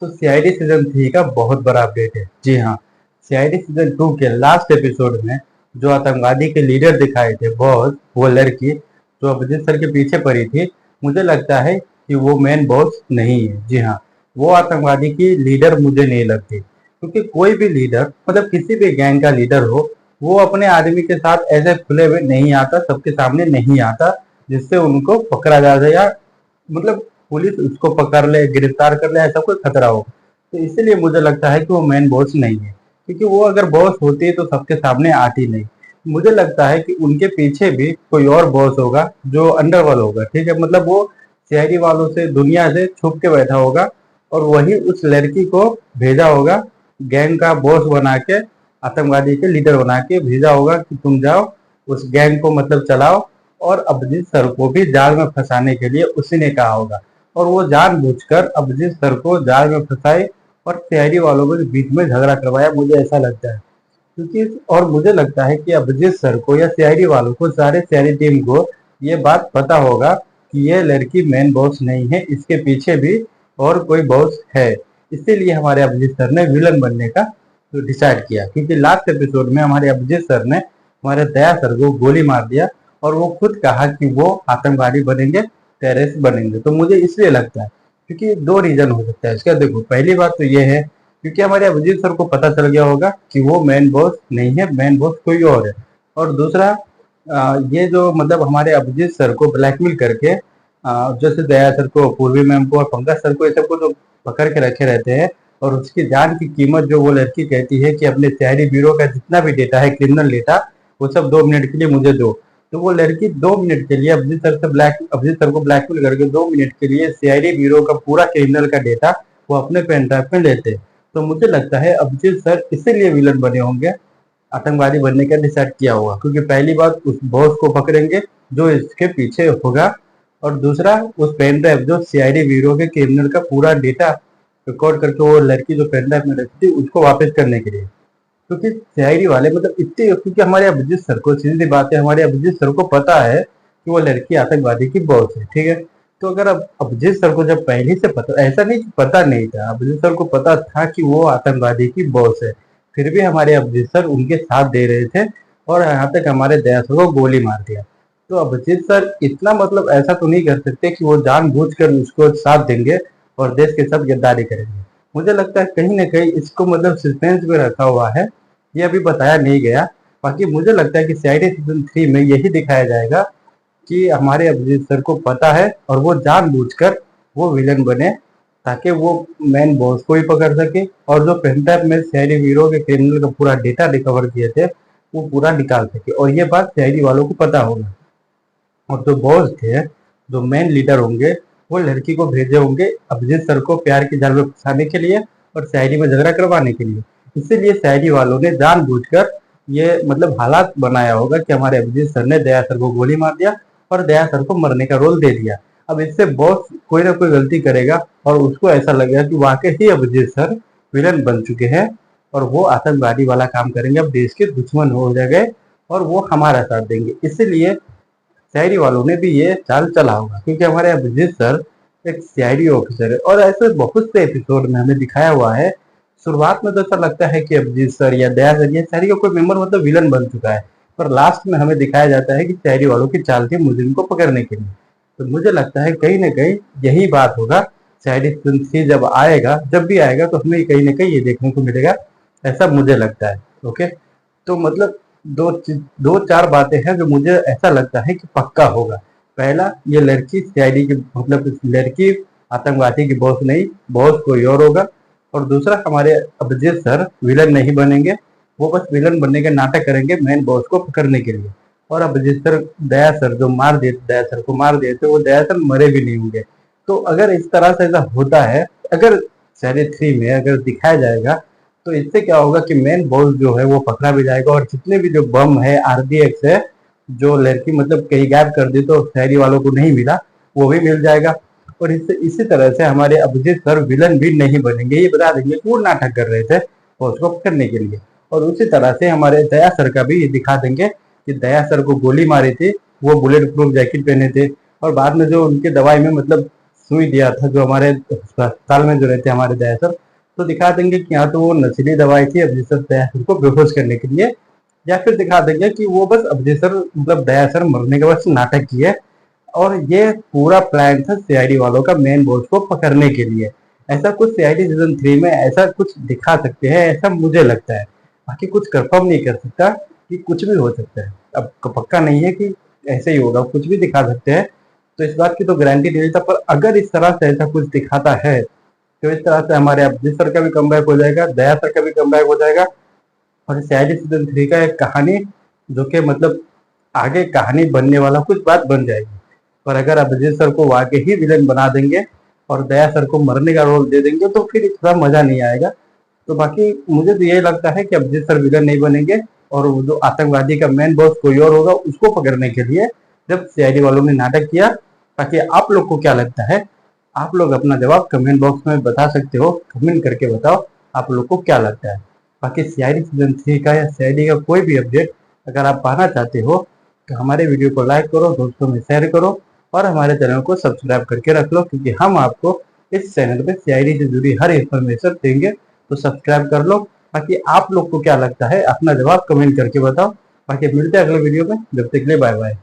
तो CID season 3 का बहुत बड़ा अपडेट है। जी हाँ, सीआईडी सीजन 2 के लास्ट एपिसोड में जो आतंकवादी के लीडर दिखाए थे बॉस, वो लड़की जो अभिजीत सर के पीछे पड़ी थी, मुझे लगता है कि वो मेन बॉस नहीं है। जी हाँ, वो आतंकवादी की लीडर मुझे नहीं लगती, क्योंकि कोई भी लीडर मतलब किसी भी गैंग का लीडर हो, वो अपने आदमी के साथ ऐसे खुले हुए नहीं आता, सबके सामने नहीं आता, जिससे उनको पकड़ा जा जाए या मतलब पुलिस उसको पकड़ ले, गिरफ्तार कर ले, ऐसा कोई खतरा हो। तो इसीलिए मुझे लगता है कि वो मेन बॉस नहीं है, क्योंकि वो अगर बॉस होती तो सबके सामने आती नहीं। मुझे लगता है कि उनके पीछे भी कोई और बॉस होगा जो अंडरवर्ल्ड होगा, ठीक है, मतलब वो सीआईडी वालों से, दुनिया से छुप के बैठा होगा और वही उस लड़की को भेजा होगा, गैंग का बॉस बना के, आतंकवादी के लीडर बना के भेजा होगा कि तुम जाओ उस गैंग को मतलब चलाओ। और अभिजीत सर को भी जाल में फंसाने के लिए उसी ने कहा होगा, और वो जानबूझकर अभिजीत सर को जाल में फंसाए और सीआईडी वालों के बीच में झगड़ा करवाया, मुझे ऐसा लगता है। क्योंकि और मुझे लगता है कि अभिजीत सर को या सीआईडी वालों को, सारे सीआईडी टीम को ये बात पता होगा कि ये लड़की मेन बॉस नहीं है, इसके पीछे भी और कोई बॉस है। इसीलिए हमारे अभिजीत सर ने विलन बनने का डिसाइड किया, क्योंकि लास्ट एपिसोड में हमारे अभिजीत सर ने हमारे दया सर को गोली मार दिया और वो खुद कहा कि वो आतंकवादी बनेंगे, टेररिस्ट बनेंगे। तो मुझे इसलिए लगता है, क्योंकि दो रीजन हो सकता है इसका। देखो, पहली बात तो ये है क्योंकि हमारे अभिजीत सर को पता चल गया होगा कि वो मेन बॉस नहीं है, मेन बॉस कोई और है। और दूसरा, ये जो मतलब हमारे अभिजीत सर को ब्लैकमेल करके, जैसे दया सर को, पूर्वी मैम को और पंकज सर को, ये सबको जो पकड़ के रखे रहते हैं, और उसकी जान की कीमत जो वो लड़की कहती है कि अपने सीआईडी ब्यूरो का जितना भी डेटा है, क्रिमिनल डेटा, वो सब 2 मिनट के लिए मुझे दो। तो वो लड़की 2 मिनट के लिए अभिजीत सर को ब्लैकमेल करके 2 मिनट के लिए सीआईडी ब्यूरो का पूरा क्रिमिनल का डेटा वो अपने पेन ड्राइव में लेते। तो मुझे लगता है अभिजीत सर इसीलिए विलन बने होंगे, आतंकवादी बनने का डिसाइड किया होगा, क्योंकि पहली बात उस बॉस को पकड़ेंगे जो इसके पीछे होगा, और दूसरा उस पेन ड्राइव जो सीआईडी ब्यूरो के क्रिमिनल का पूरा डेटा रिकॉर्ड करके वो लड़की जो पेन ड्राइव में रखी थी उसको वापस करने के लिए। क्योंकि सीआईडी वाले मतलब इतने, क्योंकि हमारे अभिजीत सर को, सीधी बात है, हमारे अभिजीत सर को पता है कि वो लड़की आतंकवादी की बॉस है, ठीक है। तो अगर अब अभिजीत सर को जब पहले से पता, ऐसा नहीं कि पता नहीं था, अभिजीत सर को पता था कि वो आतंकवादी की बॉस है, फिर भी हमारे अभिजीत सर उनके साथ दे रहे थे और यहाँ तक हमारे दया सर को गोली मार दिया। तो अभिजीत सर इतना मतलब ऐसा तो नहीं कर सकते कि वो जानबूझकर उसको साथ देंगे और देश के साथ गद्दारी करेंगे। मुझे लगता है कहीं ना कहीं इसको मतलब सस्पेंस में रखा हुआ है, ये अभी बताया नहीं गया। बाकी मुझे लगता है कि सीआईडी सीजन 3 में यही दिखाया जाएगा कि हमारे अभिजीत सर को पता है और वो जानबूझकर वो विलन बने, ताकि वो मेन बॉस को ही पकड़ सके और जो पेंटर में सीआईडी ब्यूरो के क्रिमिनल का पूरा डेटा रिकवर किए थे वो पूरा निकाल सके, और ये बात सीआईडी वालों को पता होगा। और जो बॉस थे, जो मेन लीडर होंगे, वो लड़की को भेजे होंगे अभिजीत सर को प्यार की जाल में फंसाने के लिए और सीआईडी में झगड़ा करवाने के लिए। इसीलिए सीआईडी वालों ने जानबूझकर ये मतलब हालात बनाया होगा कि हमारे अभिजीत सर ने दया सर को गोली मार दिया और दया सर को मरने का रोल दे दिया। अब इससे बॉस कोई ना कोई गलती करेगा और उसको ऐसा लगेगा कि वाकई ही अभिजीत सर विलन बन चुके हैं और वो आतंकवादी वाला काम करेंगे, अब देश के दुश्मन हो जाएंगे और वो हमारा साथ देंगे। इसीलिए सीआईडी वालों ने भी ये चाल चला होगा, क्योंकि हमारे अभिजीत सर एक सीआईडी ऑफिसर है। और ऐसे बहुत से एपिसोड में हमें दिखाया हुआ है, शुरुआत में तो ऐसा लगता है कि अभिजीत सर या दया सर, ये सीआईडी का कोई मेंबर मतलब विलन बन चुका है, पर लास्ट में हमें दिखाया जाता है कि सीआईडी वालों की चाल थी मुजरिम को पकड़ने के लिए। तो मुझे लगता है कहीं ना कहीं यही बात होगा। सीआईडी सीजन 3 जब आएगा, जब भी आएगा, तो हमें कहीं ना कहीं ये देखने को मिलेगा, ऐसा मुझे लगता है। ओके, तो मतलब दो चार बातें हैं जो मुझे ऐसा लगता है कि पक्का होगा। पहला, ये लड़की सीआईडी की मतलब लड़की आतंकवादी की बॉस नहीं, बॉस कोई और होगा। और दूसरा, हमारे अभिजीत सर विलन नहीं बनेंगे, वो बस विलन बनने के नाटक करेंगे मेन बॉस को पकड़ने के लिए। और अभिजीत सर, दया सर जो दया सर को मार दिए थे, वो दया सर मरे भी नहीं होंगे। तो अगर इस तरह से ऐसा होता है, अगर सीआईडी 3 में अगर दिखाया जाएगा, तो इससे क्या होगा कि मेन बॉस जो है वो पकड़ा भी जाएगा और जितने भी जो बम है, आरडीएक्स है, जो लड़की मतलब कहीं गायब कर दी तो शहरी वालों को नहीं मिला, वो भी मिल जाएगा। और इससे इसी तरह से हमारे अभिजीत सर विलन भी नहीं बनेंगे, ये बता देंगे कि वो नाटक कर रहे थे बॉस को पकड़ने के लिए। और उसी तरह से हमारे दया सर का भी ये दिखा देंगे कि दया सर को गोली मारी थी, वो बुलेट प्रूफ जैकेट पहने थे, और बाद में जो उनके दवाई में मतलब सुई दिया था जो हमारे अस्पताल में जो रहते हमारे दया सर, तो दिखा देंगे कि यहाँ तो वो नशीली दवाई थी अभिजीत सर दया सर को बेहोश करने के लिए, या फिर दिखा देंगे कि वो बस अभिजीत सर मतलब दया सर मरने के बाद नाटक किए और ये पूरा प्लान था सीआईडी वालों का मेन बॉस को पकड़ने के लिए। ऐसा कुछ सीआईडी सीजन 3 में ऐसा कुछ दिखा सकते हैं, ऐसा मुझे लगता है। बाकी कुछ कंफर्म नहीं कर सकता कि कुछ भी हो सकता है, अब पक्का नहीं है कि ऐसे ही होगा, कुछ भी दिखा सकते हैं, तो इस बात की तो गारंटी नहीं देता। पर अगर इस तरह से ऐसा कुछ दिखाता है तो इस तरह से हमारे अभिजीत सर का भी कमबैक हो जाएगा, दया सर का भी कमबैक हो जाएगा, और सीआईडी सीजन 3 का एक कहानी जो कि मतलब आगे कहानी बनने वाला कुछ बात बन जाएगी। पर अगर अभिजीत सर को वाकई ही विलन बना देंगे और दया सर को मरने का रोल दे देंगे तो फिर इतना मजा नहीं आएगा। तो बाकी मुझे तो यही लगता है कि अभिजीत सर विलन नहीं बनेंगे और वो जो आतंकवादी का मेन बॉस कोई और होगा उसको पकड़ने के लिए जब सीआईडी वालों ने नाटक किया। बाकी आप लोग को क्या लगता है, आप लोग अपना जवाब कमेंट बॉक्स में बता सकते हो, कमेंट करके बताओ आप लोग को क्या लगता है। बाकी सीआईडी सीजन 3 का या सीआईडी का कोई भी अपडेट अगर आप पाना चाहते हो तो हमारे वीडियो को लाइक करो, दोस्तों में शेयर करो और हमारे चैनल को सब्सक्राइब करके रख लो, क्योंकि हम आपको इस चैनल पे सीआईडी से जुड़ी हर इंफॉर्मेशन देंगे, तो सब्सक्राइब कर लो। बाकी आप लोग को क्या लगता है अपना जवाब कमेंट करके बताओ। बाकी मिलते हैं अगले वीडियो में, जब तक के लिए बाय बाय।